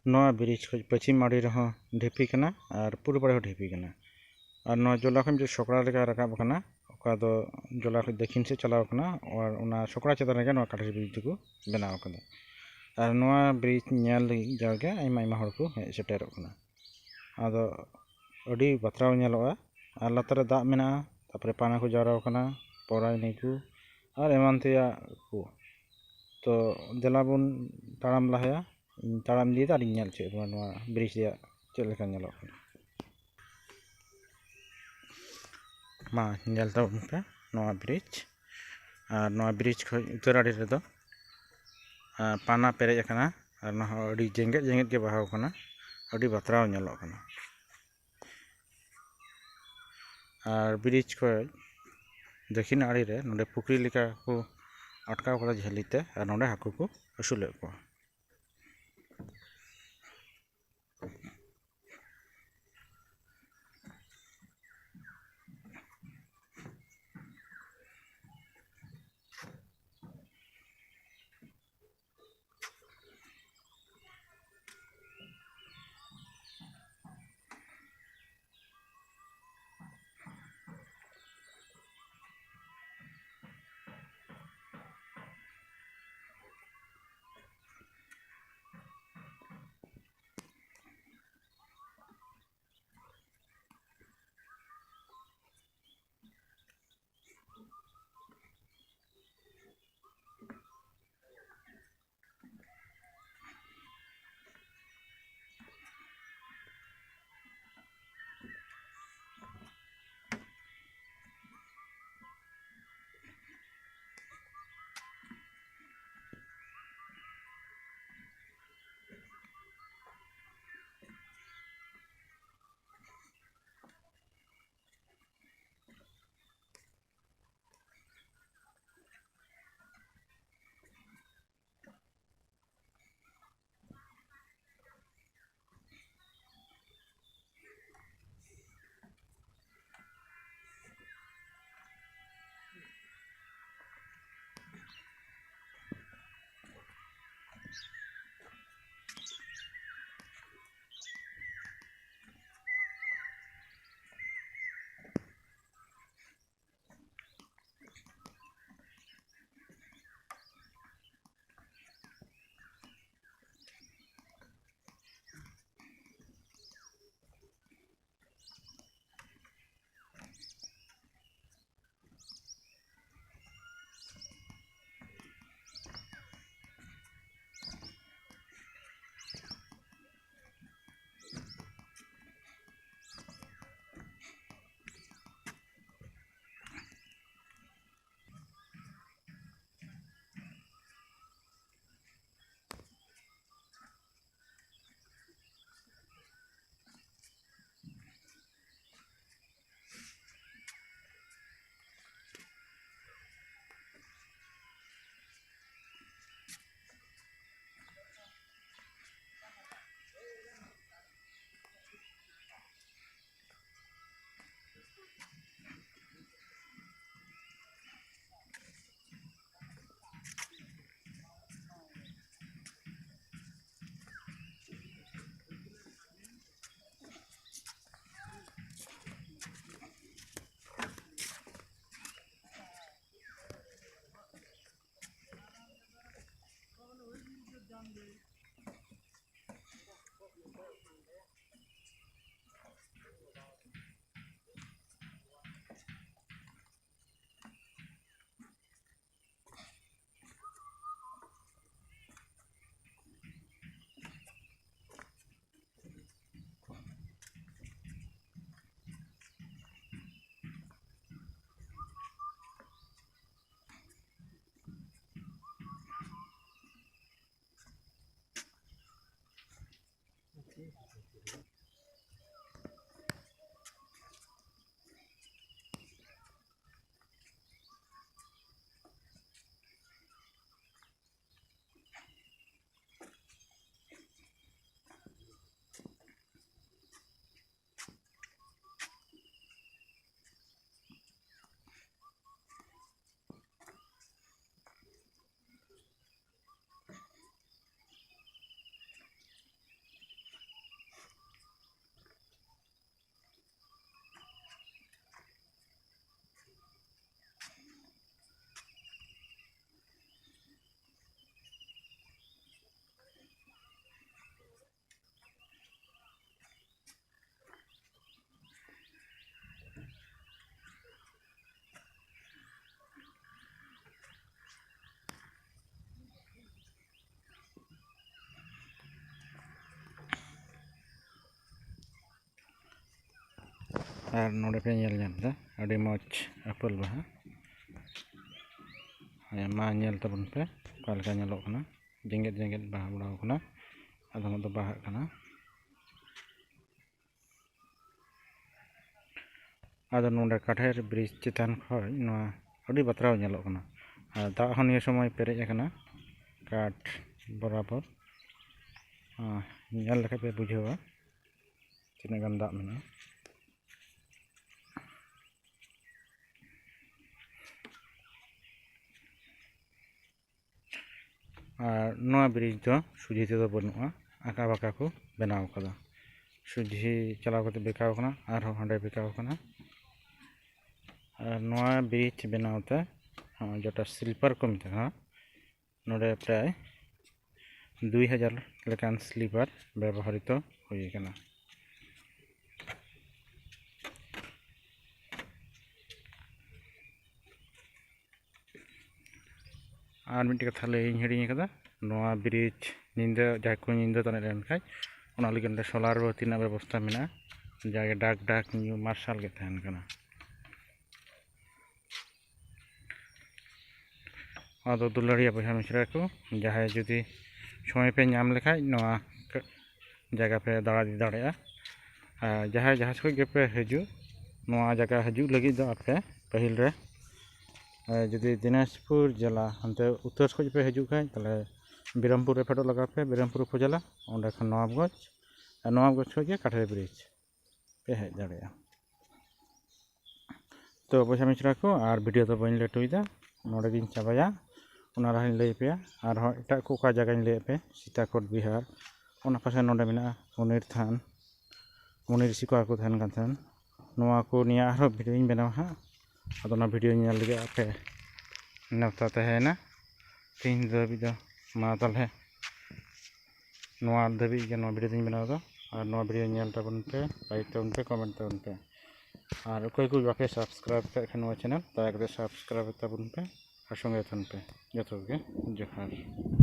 नवा ब्रिज खज पश्चिम आड़ी रहो ढेपी कना और पूर्व आड़ी ढेपी कना और नवा जोला खन जो सकड़ा लेका रकाब कना ओका दो जोला खन दक्षिण से चलाव कना और उना सकड़ा चेतन रे नवा काठे ब्रिज को बनाव कना और नवा ब्रिज नेल जागे आइमा आइमा हर को हेज सेटेरोग कना आदो अडी बात्राव नेलोआ और लातार दा मेना तापरे पाना को जाराव कना पराय नेकु और एमान तेया को तो देलाबुन ताड़ाम लाहाया ताड़ाम दिए तारी नेल चे नवा ब्रिज या चेक लेका नेलोग कना मा नेल ताबन पे नवा ब्रिज खज उत्तर आड़ी रे दो पाना पेरेज कना और ना अडी जेंगेट जेंगेट के बहाव कना अडी बात्राव नेलोग कना और ब्रिज खज दक्षिण आड़ी रे नोडे पुखरी लेका को अटकाव करा झेलिते और नोडे हाकु को असुले को और नोड़े पे नेल ᱧᱮᱞᱫᱟ ᱟᱹᱰᱤ ᱢᱚᱡᱽ ᱟᱯᱮᱞ ᱵᱟᱦᱟ ᱢᱟ ᱧᱮᱞ ᱛᱟᱵᱚᱱ ᱯᱮ ᱚᱠᱟ ᱞᱮᱠᱟ ᱧᱮᱞᱚᱜ ᱠᱟᱱᱟ ᱡᱮᱸᱜᱮᱫ ᱡᱮᱸᱜᱮᱫ ᱵᱟᱦᱟ ᱵᱟᱲᱟᱣ ᱠᱟᱱᱟ ᱟᱫᱚᱢ ᱫᱚ ᱵᱟᱦᱟᱜ ᱠᱟᱱᱟ ᱟᱫᱚ ᱱᱚᱰᱮ ᱠᱟᱴᱷᱮᱨ ᱵᱨᱤᱡ ᱪᱮᱛᱟᱱ ᱠᱷᱚᱡ ᱱᱚᱣᱟ ᱟᱹᱰᱤ ᱵᱟᱛᱨᱟᱣ ᱧᱮᱞᱚᱜ ᱠᱟᱱᱟ ᱟᱨ ᱫᱟᱜ ᱦᱚᱸ ᱱᱤᱭᱟᱹ ᱥᱚᱢᱚᱭ ᱯᱮᱨᱮᱡ ᱟᱠᱟᱱᱟ ᱠᱟᱴ बराबर ᱧᱮᱞ ᱞᱮᱠᱷᱟᱡ ᱯᱮ ᱵᱩᱡᱷᱟᱹᱣᱟ ᱛᱤᱱᱟᱹᱜ ᱜᱟᱱ ᱫᱟᱜ ᱢᱮᱱᱟᱜᱼᱟ और नोवा ब्रिज दो सुझी तेदो बनुआ आका बाका को बनाव कदा सुझी चलाव कते बेकाव कना आर हांडे बेकाव कना और नोवा ब्रिज बनावते जेटा स्लीपर को मिता नोडे प्राय 2000 लेकान स्लीपर व्यवहारित हुई कना और मिट्टी कथा लई हिड़ी कदा नोवा ब्रिज निंदा जहाँ को निंदा तने लेन खाय ओना लगिन सोलार बत्ती ना व्यवस्था मेना जागे डाक डाक न्यू मार्शल के तहन कना आदो दुलारिया बहा मिश्रा को जहाँ जुदी समय पे नाम लेखाय नोवा जगह पे दाड़ा दी दाड़ेया जहाँ जहाँ से के पे हिजु नोवा जगह हिजु लगी दो आपे पहिल रे जुदी दिनाजपुर जिला हंते उत्तर खोज पे हिजु खाय तले बिरमपुर रे फेडो लगा पे बिरमपुर खोजला ओंडे खन नवाबगंज खोज के काठेर ब्रिज पे हेज दाड़ेया तो बहा मिश्रा को और वीडियो तो बइन लेटुइदा नोडे गिन चाबाया ओना राहिन लई पे और एटा को का जगह लई पे सीताकोट बिहार ओना पासे नोडे मेना मुनिर थान मुनिर सिको को थान कान थान नोवा को निया आरो वीडियो इन बनावा हा अदो ना वीडियो नेल लगे आपे नewta taheana तीन दबी दो मा तले नोवा दबी के नोवा वीडियो दिन बनावा और नोवा वीडियो नेल ताबन पे लाइक ताबन पे कमेंट ताबन पे और कोई कोई बाके सब्सक्राइब पे नोवा चैनल दया करे सब्सक्राइब ताबन पे और संगे थान पे जतो के जोहार।